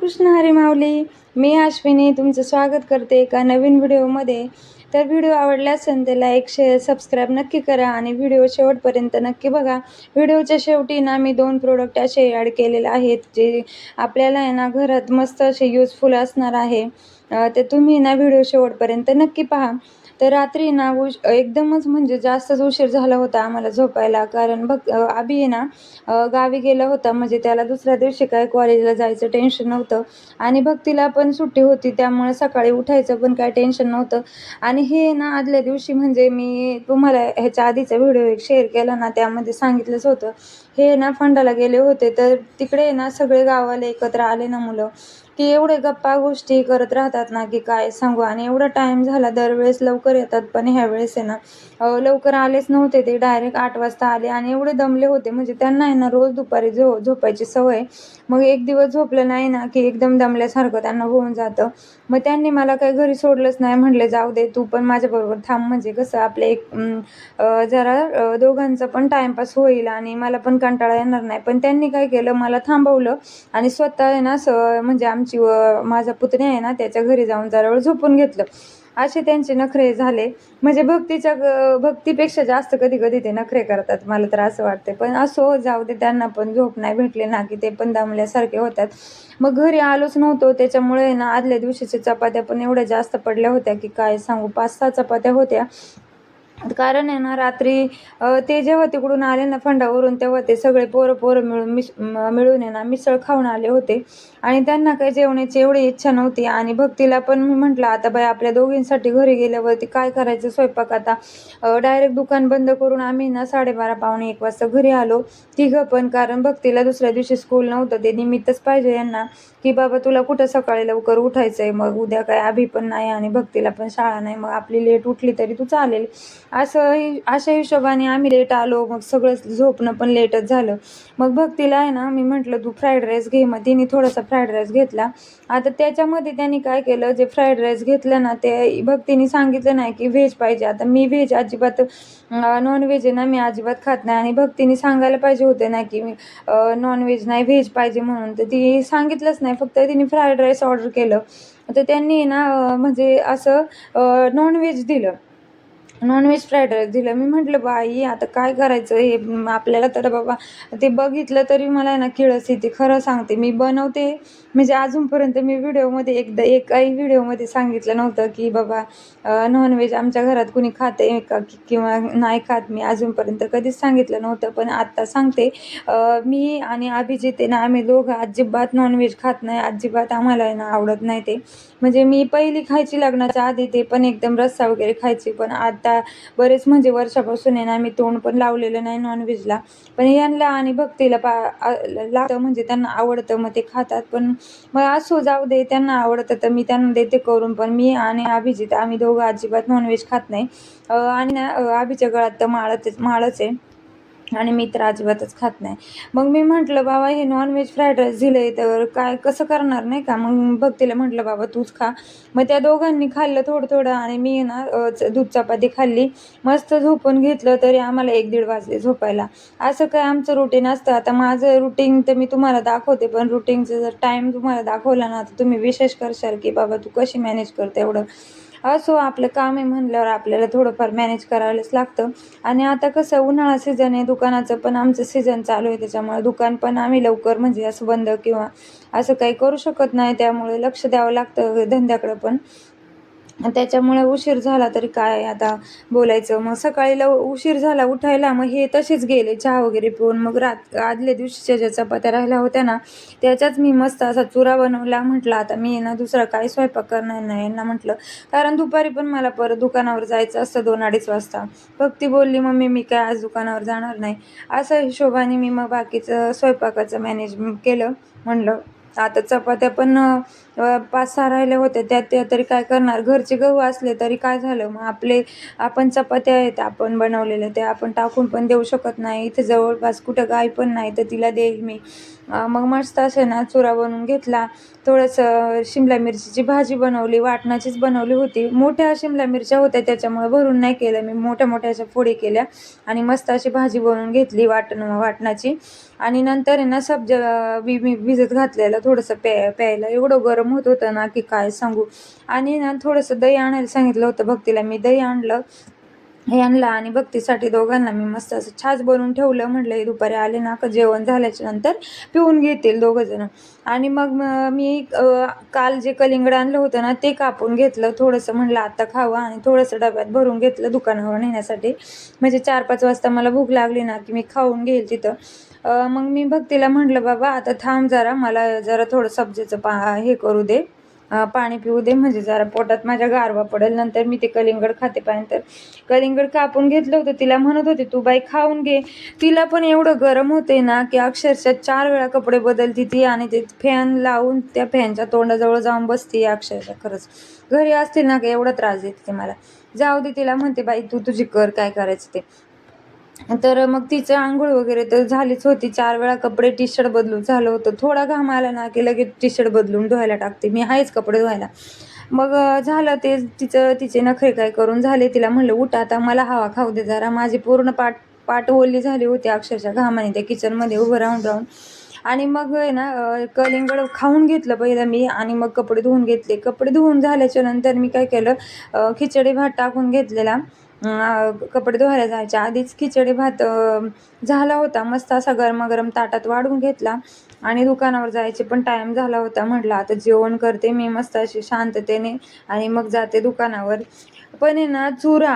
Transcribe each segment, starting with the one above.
कृष्ण हरी माऊली. मी अश्विनी तुमचं स्वागत करते एका नवीन व्हिडिओमध्ये. तर व्हिडिओ आवडला असेल तर लाईक शेअर सबस्क्राईब नक्की करा आणि व्हिडिओ शेवटपर्यंत नक्की बघा. व्हिडिओच्या शेवटी ना मी 2 प्रोडक्ट असे ॲड केलेले आहेत जे आपल्याला आहे ना घरात मस्त असे युजफुल असणार आहे. ते तुम्ही ना व्हिडिओ शेवटपर्यंत नक्की पहा. तर रात्री ना एकदमच म्हणजे जास्तच उशीर झाला होता आम्हाला झोपायला, कारण बघ अभि आहे ना गावी गेला होता, म्हणजे त्याला दुसऱ्या दिवशी काय कॉलेजला जायचं टेन्शन नव्हतं आणि भक्तीला पण सुट्टी होती, त्यामुळे सकाळी उठायचं पण काय टेन्शन नव्हतं. आणि हे ना आदल्या दिवशी म्हणजे मी तुम्हाला ह्याच्या आधीचा व्हिडिओ एक शेअर केला ना, त्यामध्ये सांगितलंच होतं. हे ना फंडाला गेले होते, तर तिकडे ना सगळे गावाला एकत्र आले ना मुलं, की एवढे गप्पा गोष्टी करत राहतात ना की काय सांगू. आणि एवढा टाइम झाला, दरवेळेस लवकर येतात पण ह्या वेळेस आहे ना लवकर आलेच नव्हते. ते डायरेक्ट 8 वाजता आले आणि एवढे दमले होते, म्हणजे त्यांना आहे ना रोज दुपारी झोपायची सवय. मग एक दिवस झोपलं नाही ना की एकदम दमल्यासारखं त्यांना होऊन जातं. मग त्यांनी मला काही घरी सोडलंच नाही, म्हटले जाऊ दे तू पण माझ्याबरोबर थांब, म्हणजे कसं आपले एक जरा दोघांचा पण टाइमपास होईल आणि मला पण कंटाळा येणार नाही. पण त्यांनी काय केलं, मला थांबवलं आणि स्वतः आहे ना म्हणजे आमची माझा पुतण्या आहे ना त्याच्या घरी जाऊन जरा वेळ झोपून घेतलं. असे त्यांचे नखरे झाले. म्हणजे भक्तीपेक्षा जास्त कधी कधी ते नखरे करतात, मला तर असं वाटते. पण असो, जाऊ दे, त्यांना पण झोप नाही भेटले ना की ते पण दमल्यासारखे होतात. मग घरी आलोच नव्हतो, त्याच्यामुळे ना आदल्या दिवशीच्या चपात्या पण एवढ्या जास्त पडल्या होत्या की काय सांगू. 5-6 चपात्या होत्या. कारण आहे ना रात्री ते जेव्हा तिकडून आले ना फंडावरून, तेव्हा ते सगळे पोरं पोरं मिळून आहे ना मिसळ खाऊन आले होते आणि त्यांना काही जेवणाची एवढी इच्छा नव्हती. आणि भक्तीला पण मी म्हटलं, आता बाई आपल्या दोघींसाठी घरी गेल्यावरती काय करायचं स्वयंपाक आता. डायरेक्ट दुकान बंद करून आम्ही ना 12:30 पावणे 1 वाजता घरी आलो तिघं पण. कारण भक्तीला दुसऱ्या दिवशी स्कूल नव्हतं, ते निमित्तच पाहिजे यांना की बाबा तुला कुठं सकाळी लवकर उठायचंय, मग उद्या काय अभि पण नाही आणि भक्तीला पण शाळा नाही, मग आपली लेट उठली तरी तू चालेल. अशा हिशोबाने आम्ही लेट आलो. मग सगळं झोपणं पण लेटच झालं. मग भक्तीला आहे ना मी म्हटलं तू फ्राईड राईस घे, मग तिने थोडासा फ्राईड राईस घेतला. आता त्याच्यामध्ये त्यांनी काय केलं, जे फ्राईड राईस घेतलं ना ते भक्तीने सांगितलं नाही की व्हेज पाहिजे. आता मी व्हेज अजिबात नॉनव्हेज आहे ना मी अजिबात खात नाही, आणि भक्तीने सांगायला पाहिजे होते ना की नॉनव्हेज नाही व्हेज पाहिजे म्हणून. तर ती सांगितलंच नाही, फक्त तिने फ्राईड राईस ऑर्डर केलं. तर त्यांनी ना म्हणजे असं नॉनव्हेज दिलं, नॉनव्हेज फ्राईड राईस दिलं. मी म्हटलं बाई आता काय करायचं हे, आपल्याला तर बाबा ते बघितलं तरी मला ना किळस येते. खरं सांगते, मी बनवते म्हणजे अजूनपर्यंत मी व्हिडिओमध्ये एकाही व्हिडिओमध्ये सांगितलं नव्हतं की बाबा नॉनव्हेज आमच्या घरात कुणी खाते का किंवा नाही खात. मी अजूनपर्यंत कधीच सांगितलं नव्हतं, पण आत्ता सांगते. मी आणि अभिजित आहे ना आम्ही दोघं अजिबात नॉनव्हेज खात नाही, अजिबात आम्हाला आहे ना आवडत नाही ते. म्हणजे मी पहिली खायची लग्नाच्या आधी, ते पण एकदम रस्सा वगैरे खायची, पण आता बरेच म्हणजे वर्षापासून आहे ना मी तोंड पण लावलेलं नाही नॉनव्हेजला. पण यांना आणि भक्तीला लागतं, म्हणजे त्यांना आवडतं मग ते खातात. पण मग असो, जाऊ दे, त्यांना आवडतं तर मी त्यांना देते करून. पण मी आणि अभिजित आम्ही दोघं अजिबात नॉनव्हेज खात नाही. आणि ना अभिच्या गळात तर माळच आहे आणि मी तर अजिबातच खात नाही. मग मी म्हटलं बाबा हे नॉनव्हेज फ्राईड राईस दिलंय तर काय कसं करणार नाही का. मग भक्तीला म्हटलं बाबा तूच खा. मग त्या दोघांनी खाल्लं थोडं थोडं आणि मी ना दूध चपाती खाल्ली. मस्त झोपून घेतलं, तरी आम्हाला 1-1:30 वाजले झोपायला. असं काय आमचं रुटीन असतं. आता माझं रुटीन तर मी तुम्हाला दाखवते, पण रुटीनचं जर टाईम तुम्हाला दाखवला ना तर तुम्ही विशेष करशाल की बाबा तू कशी मॅनेज करते एवढं. असो, आपलं काम आहे म्हणल्यावर आपल्याला थोडंफार मॅनेज करायलाच लागतं. आणि आता कसं उन्हाळा सीझन आहे, दुकानाचं पण आमचं सीझन चालू आहे, त्याच्यामुळे दुकान पण आम्ही लवकर म्हणजे असं बंद किंवा असं काही करू शकत नाही. त्यामुळे लक्ष द्यावं लागतं धंद्याकडं पण. त्याच्यामुळे उशीर झाला तरी काय आता बोलायचं. मग सकाळी उशीर झाला उठायला, मग हे तसेच गेले चहा वगैरे पिऊन. मग आदल्या दिवशीच्या ज्या चपात्या राहिल्या होत्या ना त्याच्याच मी मस्त असा चुरा बनवला. म्हटलं आता मी ना दुसरा काही स्वयंपाक करणार नाही यांना म्हटलं, कारण दुपारी पण मला परत दुकानावर जायचं असतं 2-2:30 वाजता. भक्ती बोलली मम्मी मी काय आज दुकानावर जाणार नाही. असं हिशोबाने मी मग बाकीचं स्वयंपाकाचं मॅनेजमेंट केलं. म्हणलं आता चपात्या पण 5-6 राहिल्या होत्या, त्या तरी काय करणार. घरचे गहू असले तरी काय झालं, मग आपण चपात्या आहेत आपण बनवलेल्या त्या आपण टाकून पण देऊ शकत नाही. इथे जवळपास कुठं गाय पण नाही तर तिला देईल मी. मग मस्त असे ना चुरा बनवून घेतला. थोडंसं शिमला मिरचीची भाजी बनवली, वाटणाचीच बनवली होती. मोठ्या शिमला मिरच्या होत्या त्याच्यामुळे भरून नाही केलं मी, मोठ्या मोठ्या अशा फोडी केल्या आणि मस्त अशी भाजी बनवून घेतली वाटणाची. आणि नंतर आहे ना मी भिजत घातलेलं थोडंसं प्यायला. एवढं गरम होत होतं ना की काय सांगू. आणि ना थोडंसं दही आणायला सांगितलं होतं भक्तीला. मी दही आणलं, हे आणलं आणि भक्तीसाठी दोघांना मी मस्त असं छास बनवून ठेवलं. म्हटलं हे दुपारी आले ना का जेवण झाल्याच्या नंतर पिऊन घेतील दोघंजणं. आणि मग मी काल जे कलिंगड आणलं होतं ना ते कापून घेतलं थोडंसं. म्हटलं आता खावं आणि थोडंसं डब्यात भरून घेतलं दुकानावर नेण्यासाठी. म्हणजे 4-5 वाजता मला भूक लागली ना की मी खाऊन घेईल तिथं. मग मी भक्तीला म्हटलं बाबा आता थांब जरा, मला जरा थोडं सब्जेचं हे करू दे, पाणी पिऊ दे, म्हणजे जरा पोटात माझ्या गारवा पडेल, नंतर मी ते कलिंगड खाते पाहिजे. तर कलिंगड कापून घेतलं होतं. तिला म्हणत होते तू बाई खाऊन घे. तिला पण एवढं गरम होते ना की अक्षरशः 4 वेळा कपडे बदलती ती आणि ते फॅन लावून त्या फॅनच्या तोंडाजवळ जाऊन बसते अक्षरशः. खरंच घरी असते ना का एवढा त्रास देते मला. जाऊ दे, तिला म्हणते बाई तू तुझी कर काय करायचं ते. तर मग तिचं आंघोळ वगैरे तर झालीच होती. 4 वेळा कपडे टी शर्ट बदलून झालं होतं. थोडा घाम आला ना की लगेच टी शर्ट बदलून धुवायला टाकते मी, आहेच कपडे धुवायला. मग झालं ते तिचे नखरे काय करून झाले. तिला म्हणलं उठ आता, मला हवा खाऊ दे जरा. माझी पूर्ण पाट ओली झाली होती अक्षरशः घामाने त्या किचनमध्ये उभं राहून राहून. आणि मग आहे ना कलिंगड खाऊन घेतलं पहिलं मी आणि मग कपडे धुवून घेतले. कपडे धुवून झाल्याच्या नंतर मी काय केलं, खिचडी भात टाकून घेतलेला. कपडे धुवायला जायच्या आधीच खिचडी भात झाला होता मस्त असा गरमागरम ताटात वाढून घेतला. आणि दुकानावर जायचे पण टाईम झाला होता. म्हटलं आता जेवण करते मी मस्त अशी शांततेने आणि मग जाते दुकानावर. पण आहे ना चुरा,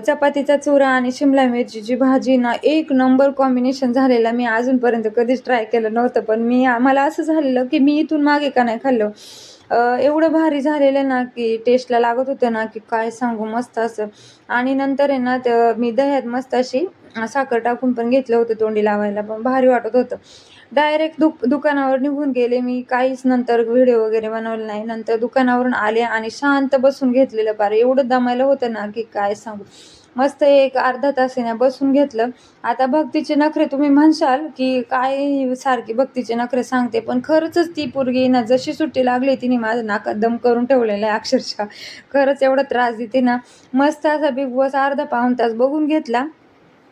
चपातीचा चुरा आणि शिमला मिरचीची भाजी ना एक नंबर कॉम्बिनेशन झालेला. मी अजूनपर्यंत कधीच ट्राय केलं नव्हतं, पण मला असं झालेलं की मी इथून मागे का नाही खाल्लं. एवढं भारी झालेलं ना की टेस्टला लागत होतं ना की काय सांगू, मस्त असं. आणि नंतर आहे ना मी दह्यात मस्त अशी साखर टाकून पण घेतलं होतं तोंडी लावायला, पण भारी वाटत होतं. डायरेक्ट दुकानावर निघून गेले मी. काहीच नंतर व्हिडिओ वगैरे बनवलं नाही. नंतर दुकानावरून आले आणि शांत बसून घेतलेलं. पार एवढं दमायला होतं ना की काय सांगू. मस्त एक अर्धा तास आहे ना बसून घेतलं. आता भक्तीचे नखरे तुम्ही म्हणशाल की काय सारखी भक्तीचे नखरे सांगते, पण खरंच ती पोरगी ना जशी सुट्टी लागली तिने माझं नाकात दम करून ठेवलेलं आहे अक्षरशः. खरंच एवढा त्रास देते ना. मस्त असा बिग बॉस अर्धा पाऊण तास बघून घेतला.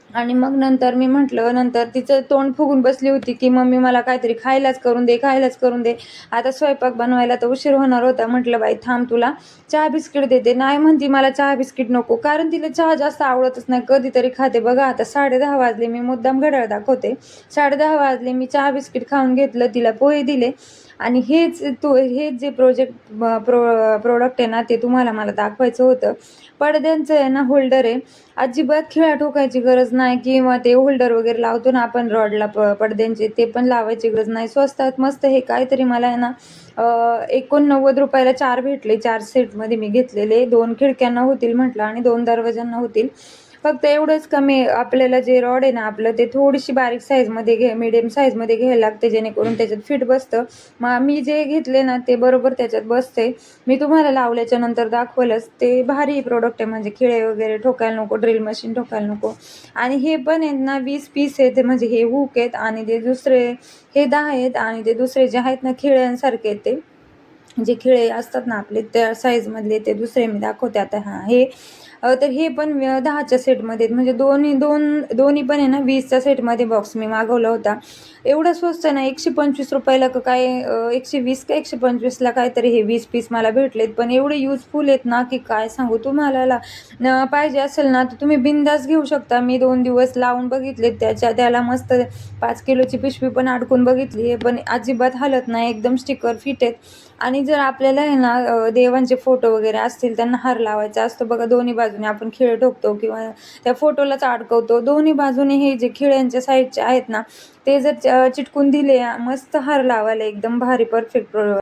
आणि मग नंतर मी म्हटलं, नंतर तिचं तोंड फुगून बसली होती की मम्मी मला काहीतरी खायलाच करून दे, खायलाच करून दे. आता स्वयंपाक बनवायला तर उशीर होणार होता. म्हटलं बाई थांब तुला चहा बिस्किट देते. नाही म्हणती मला चहा बिस्किट नको, कारण तिला चहा जास्त आवडतच नाही, कधीतरी खाते. बघा आता 10:30 वाजले, मी मुद्दाम घड्याळ दाखवते. 10:30 वाजले, मी चहा बिस्किट खाऊन घेतलं, तिला पोहे दिले. आणि हेच जे प्रोडक्ट आहे ना ते तुम्हाला मला दाखवायचं होतं. पडद्यांचं आहे ना होल्डर आहे. अजिबात खिळा ठोकायची गरज नाही, किंवा ते होल्डर वगैरे लावतो ना आपण रॉडला पडद्यांचे, ते पण लावायची गरज नाही. स्वस्तात मस्त. हे काहीतरी मला आहे ना 89 रुपयाला 4 भेटले. 4 सेटमध्ये मी घेतलेले. 2 खिडक्यांना होतील म्हटलं आणि 2 दरवाजांना होतील. फक्त एवढंच कमी, आपल्याला जे रॉड आहे ना आपलं ते थोडीशी बारीक साईजमध्ये मीडियम साईजमध्ये घ्यायला लागते, जेणेकरून त्याच्यात फिट बसतं. मग मी जे घेतले ना ते बरोबर त्याच्यात बसते. मी तुम्हाला लावल्याच्या नंतर दाखवलंच. ते भारी प्रोडक्ट आहे, म्हणजे खिळे वगैरे ठोकायला नको, ड्रिल मशीन ठोकायला नको. आणि हे पण आहेत ना 20 पीस आहेत, म्हणजे हे हुक आहेत आणि ते दुसरे हे 10 आहेत. आणि ते दुसरे जे आहेत ना खिळ्यांसारखे आहेत, ते जे खिळे असतात ना आपले त्या साईजमधले, ते दुसरे मी दाखवते आता. हे तर हे पण 10च्या सेटमध्ये, म्हणजे दोन्ही पण आहे ना 20च्या सेटमध्ये बॉक्स मी मागवला होता. एवढा स्वस्त ना 125 रुपयाला का काय, 120 का 125ला काहीतरी हे 20 पीस मला भेटलेत. पण एवढे युजफुल आहेत ना की काय सांगू तुम्हाला. पाहिजे असेल ना तर तुम्ही बिंदास घेऊ शकता. मी 2 दिवस लावून बघितले, त्याला मस्त 5 किलोची पिशवी पण अडकून बघितली आहे, पण अजिबात हालत नाही, एकदम स्टिकर फिट आहेत. आणि जर आपल्याला आहे ना देवांचे फोटो वगैरे असतील, त्यांना हार लावायचा असतो बघा, दोन्ही बाजूने आपण खिळे ठोकतो किंवा त्या फोटोलाच अडकवतो, दोन्ही बाजूने हे जे खिळ्यांच्या साईडचे आहेत ना ते जर चिटकून दिले, मस्त हार लावायला एकदम भारी परफेक्ट